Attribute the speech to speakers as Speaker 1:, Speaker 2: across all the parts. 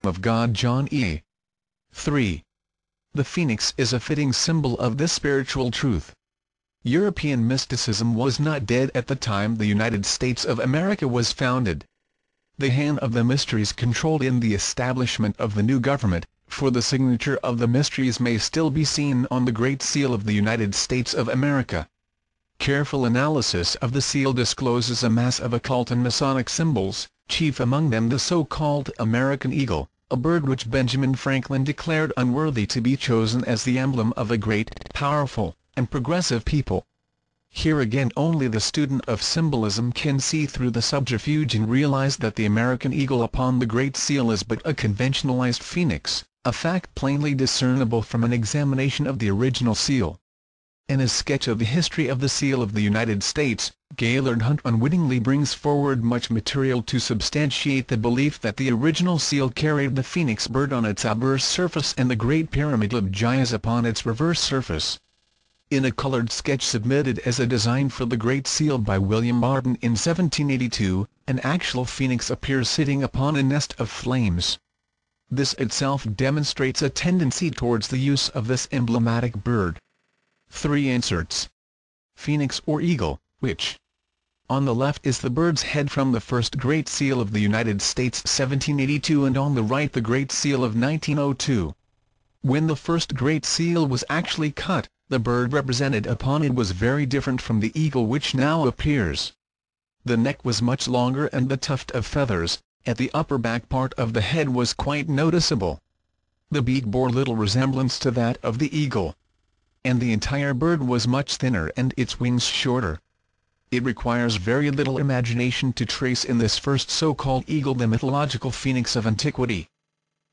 Speaker 1: of God John E. 3. The phoenix is a fitting symbol of this spiritual truth. European mysticism was not dead at the time the United States of America was founded. The hand of the mysteries controlled in the establishment of the new government, for the signature of the mysteries may still be seen on the Great Seal of the United States of America. Careful analysis of the seal discloses a mass of occult and Masonic symbols, chief among them the so-called American eagle, a bird which Benjamin Franklin declared unworthy to be chosen as the emblem of a great, powerful, and progressive people. Here again only the student of symbolism can see through the subterfuge and realize that the American eagle upon the Great Seal is but a conventionalized phoenix, a fact plainly discernible from an examination of the original seal. In his sketch of the history of the seal of the United States, Gaylord Hunt unwittingly brings forward much material to substantiate the belief that the original seal carried the phoenix bird on its obverse surface and the Great Pyramid of Giza upon its reverse surface. In a colored sketch submitted as a design for the Great Seal by William Martin in 1782, an actual phoenix appears sitting upon a nest of flames. This itself demonstrates a tendency towards the use of this emblematic bird. 3 inserts. Phoenix or eagle, which? On the left is the bird's head from the first Great Seal of the United States 1782 and on the right the Great Seal of 1902. When the first Great Seal was actually cut, the bird represented upon it was very different from the eagle which now appears. The neck was much longer and the tuft of feathers, at the upper back part of the head was quite noticeable. The beak bore little resemblance to that of the eagle, and the entire bird was much thinner and its wings shorter. It requires very little imagination to trace in this first so-called eagle the mythological phoenix of antiquity.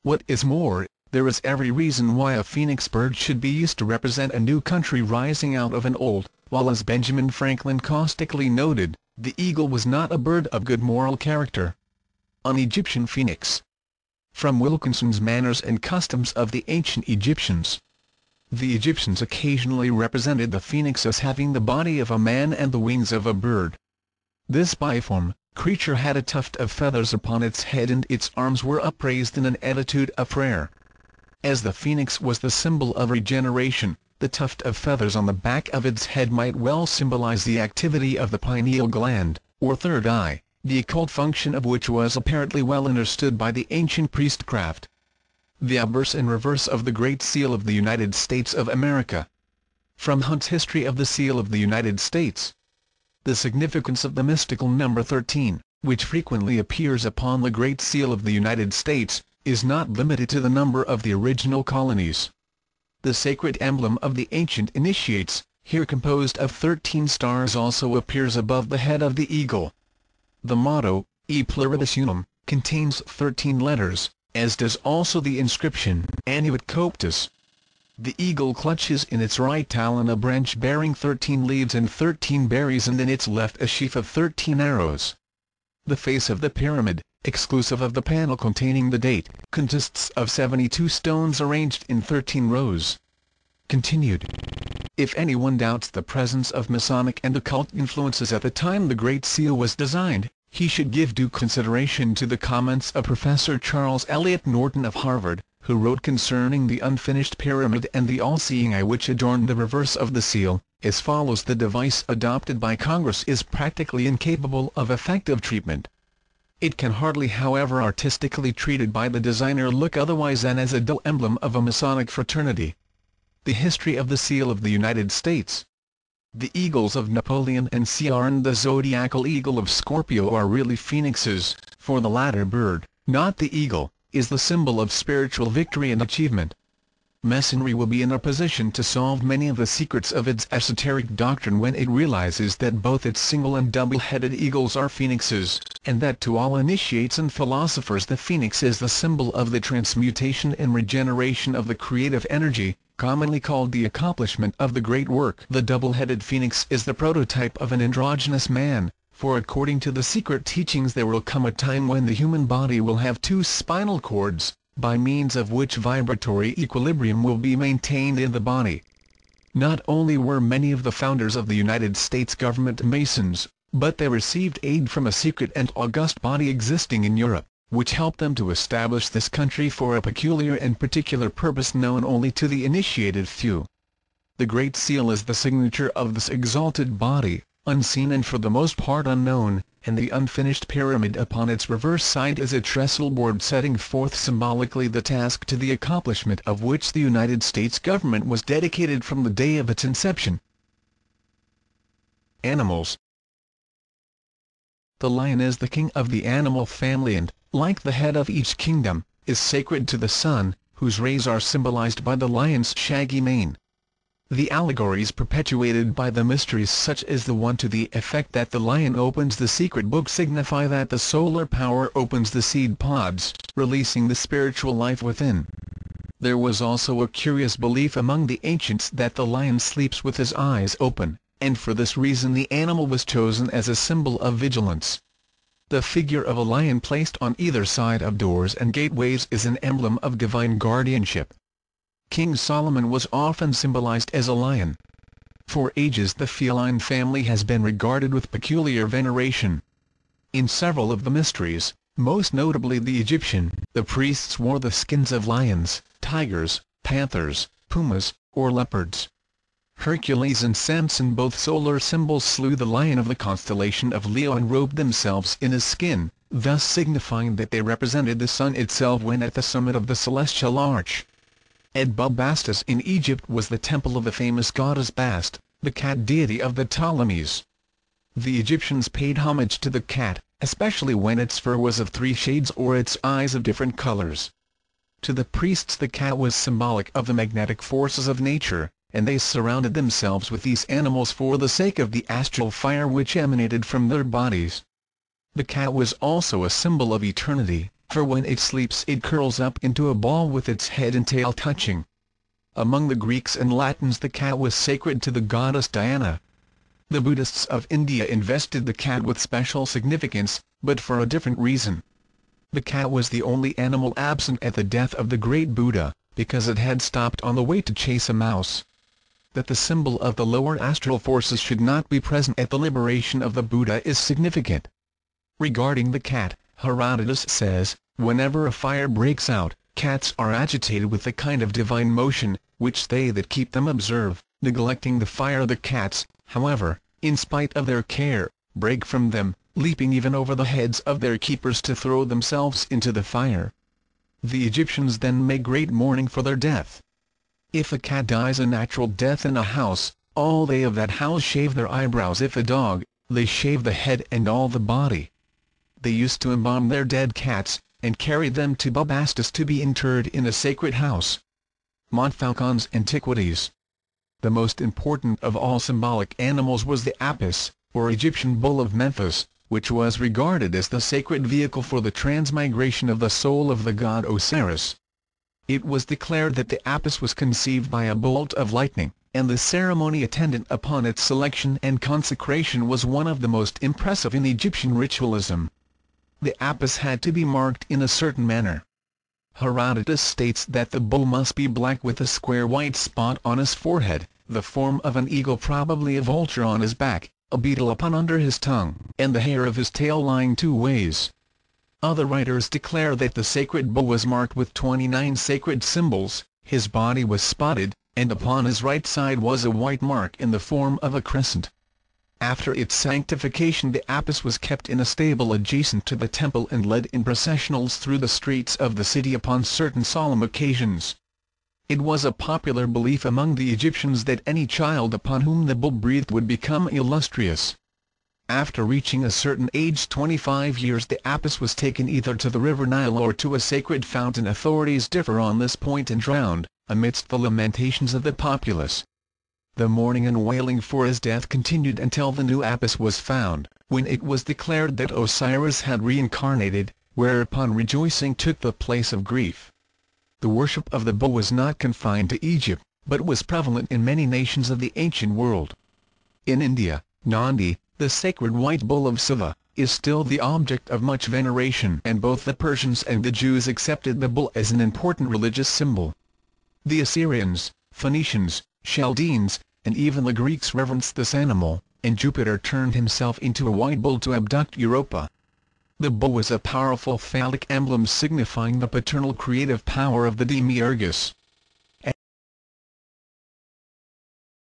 Speaker 1: What is more, there is every reason why a phoenix bird should be used to represent a new country rising out of an old, while as Benjamin Franklin caustically noted, the eagle was not a bird of good moral character. An Egyptian phoenix. From Wilkinson's Manners and Customs of the Ancient Egyptians. The Egyptians occasionally represented the phoenix as having the body of a man and the wings of a bird. This biform creature had a tuft of feathers upon its head and its arms were upraised in an attitude of prayer. As the phoenix was the symbol of regeneration, the tuft of feathers on the back of its head might well symbolize the activity of the pineal gland, or third eye, the occult function of which was apparently well understood by the ancient priestcraft. The obverse and reverse of the Great Seal of the United States of America. From Hunt's History of the Seal of the United States. The significance of the mystical number 13, which frequently appears upon the Great Seal of the United States, is not limited to the number of the original colonies. The sacred emblem of the ancient initiates, here composed of 13 stars, also appears above the head of the eagle. The motto, E pluribus unum, contains 13 letters, as does also the inscription, Annuit Coptus. The eagle clutches in its right talon a branch bearing 13 leaves and 13 berries and in its left a sheaf of 13 arrows. The face of the pyramid, exclusive of the panel containing the date, consists of 72 stones arranged in 13 rows. Continued. If anyone doubts the presence of Masonic and occult influences at the time the Great Seal was designed, he should give due consideration to the comments of Professor Charles Eliot Norton of Harvard, who wrote concerning the unfinished pyramid and the all-seeing eye which adorned the reverse of the seal, as follows: the device adopted by Congress is practically incapable of effective treatment. It can hardly, however artistically treated by the designer, look otherwise than as a dull emblem of a Masonic fraternity. The History of the Seal of the United States. The eagles of Napoleon and Cr and the zodiacal eagle of Scorpio are really phoenixes, for the latter bird, not the eagle, is the symbol of spiritual victory and achievement. Masonry will be in a position to solve many of the secrets of its esoteric doctrine when it realizes that both its single and double-headed eagles are phoenixes, and that to all initiates and philosophers the phoenix is the symbol of the transmutation and regeneration of the creative energy, commonly called the accomplishment of the great work. The double-headed phoenix is the prototype of an androgynous man, for according to the secret teachings there will come a time when the human body will have 2 spinal cords, by means of which vibratory equilibrium will be maintained in the body. Not only were many of the founders of the United States government Masons, but they received aid from a secret and august body existing in Europe, which helped them to establish this country for a peculiar and particular purpose known only to the initiated few. The Great Seal is the signature of this exalted body, unseen and for the most part unknown, and the unfinished pyramid upon its reverse side is a trestle board setting forth symbolically the task to the accomplishment of which the United States government was dedicated from the day of its inception. Animals. The lion is the king of the animal family and, like the head of each kingdom, is sacred to the sun, whose rays are symbolized by the lion's shaggy mane. The allegories perpetuated by the mysteries such as the one to the effect that the lion opens the secret book signify that the solar power opens the seed pods, releasing the spiritual life within. There was also a curious belief among the ancients that the lion sleeps with his eyes open, and for this reason the animal was chosen as a symbol of vigilance. The figure of a lion placed on either side of doors and gateways is an emblem of divine guardianship. King Solomon was often symbolized as a lion. For ages the feline family has been regarded with peculiar veneration. In several of the mysteries, most notably the Egyptian, the priests wore the skins of lions, tigers, panthers, pumas, or leopards. Hercules and Samson, both solar symbols, slew the lion of the constellation of Leo and robed themselves in his skin, thus signifying that they represented the sun itself when at the summit of the celestial arch. At Bubastis in Egypt was the temple of the famous goddess Bast, the cat deity of the Ptolemies. The Egyptians paid homage to the cat, especially when its fur was of 3 shades or its eyes of different colors. To the priests the cat was symbolic of the magnetic forces of nature, and they surrounded themselves with these animals for the sake of the astral fire which emanated from their bodies. The cat was also a symbol of eternity, for when it sleeps it curls up into a ball with its head and tail touching. Among the Greeks and Latins the cat was sacred to the goddess Diana. The Buddhists of India invested the cat with special significance, but for a different reason. The cat was the only animal absent at the death of the great Buddha, because it had stopped on the way to chase a mouse. That the symbol of the lower astral forces should not be present at the liberation of the Buddha is significant. Regarding the cat, Herodotus says, whenever a fire breaks out, cats are agitated with a kind of divine motion, which they that keep them observe, neglecting the fire. The cats, however, in spite of their care, break from them, leaping even over the heads of their keepers to throw themselves into the fire. The Egyptians then make great mourning for their death. If a cat dies a natural death in a house, all they of that house shave their eyebrows. If a dog, they shave the head and all the body. They used to embalm their dead cats, and carry them to Bubastis to be interred in a sacred house. Montfaucon's Antiquities. The most important of all symbolic animals was the apis, or Egyptian bull of Memphis, which was regarded as the sacred vehicle for the transmigration of the soul of the god Osiris. It was declared that the apis was conceived by a bolt of lightning, and the ceremony attendant upon its selection and consecration was one of the most impressive in Egyptian ritualism. The apis had to be marked in a certain manner. Herodotus states that the bull must be black with a square white spot on his forehead, the form of an eagle, probably a vulture, on his back, a beetle upon under his tongue, and the hair of his tail lying 2 ways. Other writers declare that the sacred bull was marked with 29 sacred symbols, his body was spotted, and upon his right side was a white mark in the form of a crescent. After its sanctification the apis was kept in a stable adjacent to the temple and led in processionals through the streets of the city upon certain solemn occasions. It was a popular belief among the Egyptians that any child upon whom the bull breathed would become illustrious. After reaching a certain age, 25 years, the apis was taken either to the river Nile or to a sacred fountain. Authorities differ on this point, and drowned, amidst the lamentations of the populace. The mourning and wailing for his death continued until the new apis was found, when it was declared that Osiris had reincarnated, whereupon rejoicing took the place of grief. The worship of the bull was not confined to Egypt, but was prevalent in many nations of the ancient world. In India, Nandi, the sacred white bull of Siva, is still the object of much veneration, and both the Persians and the Jews accepted the bull as an important religious symbol. The Assyrians, Phoenicians, Chaldeans, and even the Greeks reverenced this animal, and Jupiter turned himself into a white bull to abduct Europa. The bow is a powerful phallic emblem signifying the paternal creative power of the demiurgus.